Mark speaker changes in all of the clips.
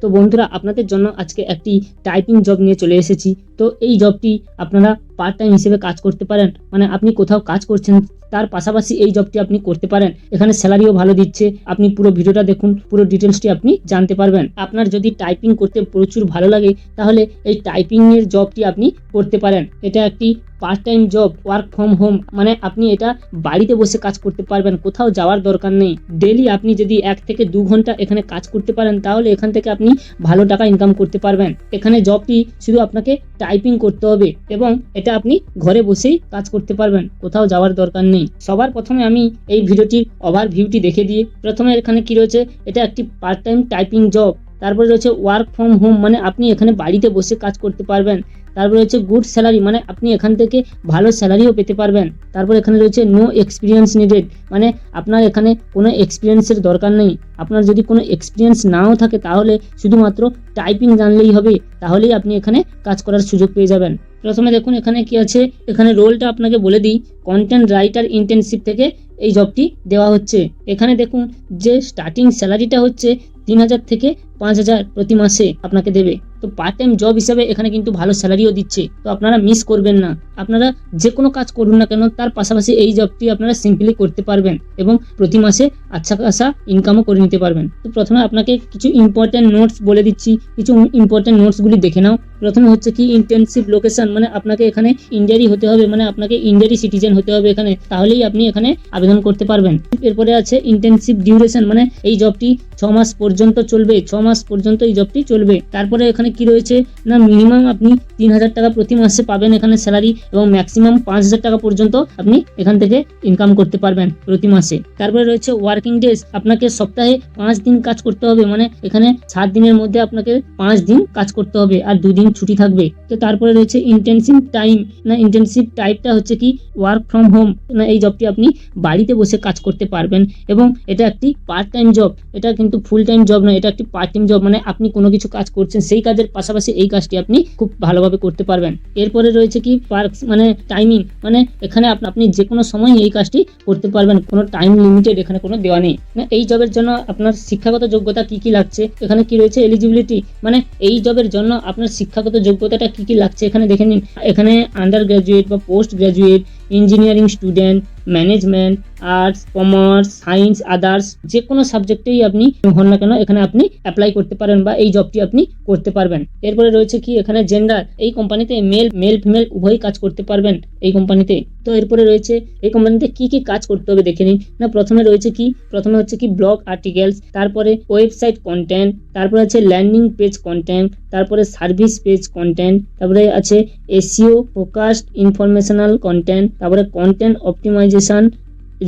Speaker 1: তো বন্ধুরা, আপনাদের জন্য আজকে একটি টাইপিং জব নিয়ে চলে এসেছি। তো এই জবটি আপনারা পার্ট টাইম হিসেবে কাজ করতে পারেন, মানে আপনি কোথাও কাজ করছেন তার পাশাপাশি এই জবটি আপনি করতে পারেন। এখানে স্যালারিও ভালো দিচ্ছে। আপনি পুরো ভিডিওটা দেখুন, পুরো ডিটেলসটি আপনি জানতে পারবেন। আপনার যদি টাইপিং করতে প্রচুর ভালো লাগে তাহলে এই টাইপিং এর জবটি আপনি করতে পারেন। এটা একটি part time job, work from home, মানে আপনি এটা বাড়িতে বসে কাজ করতে পারবেন, কোথাও যাওয়ার দরকার নেই। ডেলি আপনি যদি 1 থেকে 2 ঘন্টা এখানে কাজ করতে পারেন তাহলে এখান থেকে আপনি ভালো টাকা ইনকাম করতে পারবেন। এখানে জবটি শুধু আপনাকে টাইপিং করতে হবে এবং এটা আপনি ঘরে বসেই কাজ করতে পারবেন, কোথাও যাওয়ার দরকার নেই। সবার প্রথমে আমি এই ভিডিওটির ওভারভিউটি দেখে দিয়ে প্রথমে এখানে কি রয়েছে, এটা একটি পার্ট টাইম টাইপিং জব। তারপরে রয়েছে ওয়ার্ক ফ্রম হোম, মানে আপনি এখানে বাড়িতে বসে কাজ করতে পারবেন। তারপরে রয়েছে গুড স্যালারি, মানে আপনি এখান থেকে ভালো স্যালারিও পেতে পারবেন। তারপর এখানে রয়েছে নো এক্সপিরিয়েন্স নিডেড, মানে আপনার এখানে কোনো এক্সপিরিয়েন্সের দরকার নেই। আপনার যদি কোনো এক্সপিরিয়েন্স নাও থাকে তাহলে শুধুমাত্র টাইপিং জানলেই হবে, তাহলেই আপনি এখানে কাজ করার সুযোগ পেয়ে যাবেন। প্রথমে দেখুন এখানে কি আছে, এখানে রোলটা আপনাকে বলে দিই। কন্টেন্ট রাইটার ইন্টার্নশিপ থেকে এই জবটি দেওয়া হচ্ছে। এখানে দেখুন যে স্টার্টিং স্যালারিটা হচ্ছে 3000 থেকে 5000 প্রতি মাসে আপনাকে দেবে। তো পার্ট টাইম জব হিসাবে এখানে কিন্তু ভালো স্যালারিও দিচ্ছে, তো আপনারা মিস করবেন না। আপনারা যে কোনো কাজ করুন না কেন তার পাশাপাশি এই জবটি আপনারা সিম্পলি করতে পারবেন এবং প্রতি মাসে আচ্ছা খাসা ইনকামও করে নিতে পারবেন। তো প্রথমে আপনাকে কিছু ইম্পর্টেন্ট নোটস বলে দিচ্ছি, কিছু ইম্পর্টেন্ট নোটসগুলি দেখে নাও। প্রথমে হচ্ছে কি ইন্টার্নশিপ লোকেশন, মানে আপনাকে এখানে ইন্ডিয়ারই হতে হবে, মানে আপনাকে ইন্ডিয়ারই সিটিজেন হতে হবে এখানে, তাহলেই আপনি এখানে আবেদন করতে পারবেন। এরপরে আছে ইন্টার্নশিপ ডিউরেশন, মানে এই জবটি 6 মাস পর্যন্ত চলবে, 6 মাস পর্যন্ত এই জবটি চলবে। তারপরে এখানে কি রয়েছে না, মিনিমাম আপনি 3000 টাকা প্রতি মাসে পাবেন এখানে স্যালারি এবং ম্যাক্সিমাম 5000 টাকা পর্যন্ত আপনি এখান থেকে ইনকাম করতে পারবেন প্রতি মাসে। তারপরে রয়েছে ওয়ার্কিং ডেজ, আপনাকে সপ্তাহে 5 দিন কাজ করতে হবে, মানে এখানে 7 দিনের মধ্যে আপনাকে 5 দিন কাজ করতে হবে আর 2 দিন ছুটি থাকবে। তো তারপরে রয়েছে ইন্টেনসিভ টাইম, না ইন্টেনসিভ টাইপটা হচ্ছে কি ওয়ার্ক ফ্রম হোম, না এই জবটি আপনি বাড়িতে বসে কাজ করতে পারবেন এবং এটা একটি পার্ট টাইম জব। এটা কিন্তু ফুল টাইম জব নয়, এটা একটি পার্ট টাইম জব, মানে আপনি কোনো কিছু কাজ করছেন সেই কাজের পাশাপাশি এই কাজটি আপনি খুব ভালোভাবে করতে পারবেন। এরপরে রয়েছে কি পার্কস, মানে টাইমিং, মানে এখানে আপনি যে কোনো সময় এই কাজটি করতে পারবেন, কোনো টাইম লিমিটেড এখানে কোনো দেওয়া নেই। না এই জবের জন্য আপনার শিক্ষাগত যোগ্যতা কি কি লাগছে, এখানে কি রয়েছে এলিজিবিলিটি, মানে এই জবের জন্য আপনার শিক্ষাগত যোগ্যতাটা কি কি লাগছে এখানে দেখে নিন। এখানে আন্ডার গ্রাজুয়েট বা post graduate, engineering student, management, arts, commerce, science, others, যে কোনো সাবজেক্টেই আপনি হন না কেন এখানে আপনি অ্যাপ্লাই করতে পারেন বা এই জবটি আপনি করতে পারবেন। এরপরে রয়েছে কি এখানে জেন্ডার, এই কোম্পানিতে মেল ফিমেল উভয়ই কাজ করতে পারবেন এই কোম্পানিতে। তো এরপরে রয়েছে এই কোম্পানিতে কি কি কাজ করতে হবে দেখে নিন। না প্রথমে হচ্ছে কি ব্লগ আর্টিকেলস, তারপরে ওয়েবসাইট কন্টেন্ট, তারপরে আছে ল্যান্ডিং পেজ কন্টেন্ট, তারপরে সার্ভিস পেজ কন্টেন্ট, তারপরে আছে এসইও ফোকাসড ইনফরমেশনাল কন্টেন্ট, তারপরে কন্টেন্ট অপটিমাইজেশন,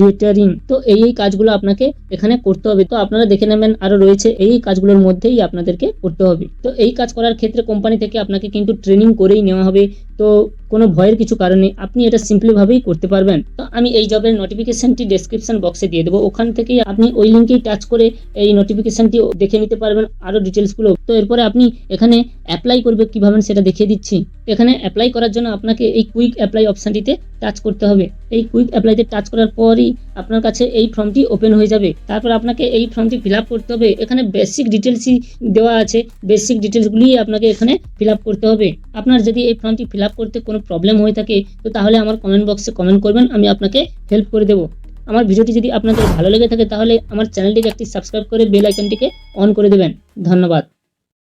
Speaker 1: রিটারিং। তো এই কাজগুলো আপনাকে এখানে করতে হবে। তো আপনারা দেখে নেবেন, আরো রয়েছে এই কাজগুলোর মধ্যেই আপনাদেরকে করতে হবে। তো এই কাজ করার ক্ষেত্রে কোম্পানি থেকে আপনাকে কিন্তু ট্রেনিং করেই নেওয়া হবে, তো কোনো ভয়ের কিছু কারণ নেই, আপনি এটা সিম্পলি ভাবেই করতে পারবেন। তো আমি এই জবের নোটিফিকেশনটি ডেসক্রিপশন বক্সে দিয়ে দেবো, ওখান থেকেই আপনি ওই লিঙ্কেই টাচ করে এই নোটিফিকেশনটি দেখে নিতে পারবেন আরো ডিটেলসগুলো। তো এরপরে আপনি এখানে অ্যাপ্লাই করবে কিভাবে সেটা দেখিয়ে দিচ্ছি। এখানে অ্যাপ্লাই করার জন্য আপনাকে এই কুইক অ্যাপ্লাই অপশনটিতে টাচ করতে হবে। এই কুইক অ্যাপ্লাইতে টাচ করার পরই আপনার কাছে এই ফর্মটি ওপেন হয়ে যাবে। তারপর আপনাকে এই ফর্মটি ফিল আপ করতে হবে। এখানে বেসিক ডিটেলসই দেওয়া আছে, বেসিক ডিটেলসগুলি আপনাকে এখানে ফিল আপ করতে হবে। আপনার যদি এই ফর্মটি ফিল আপ করতে কোনো প্রবলেম হয়ে থাকে তো তাহলে আমার কমেন্ট বক্সে কমেন্ট করবেন, আমি আপনাকে হেল্প করে দেবো। আমার ভিডিওটি যদি আপনাদের ভালো লেগে থাকে তাহলে আমার চ্যানেলটিকে একটি সাবস্ক্রাইব করে বেল আইকনটিকে অন করে দেবেন। ধন্যবাদ।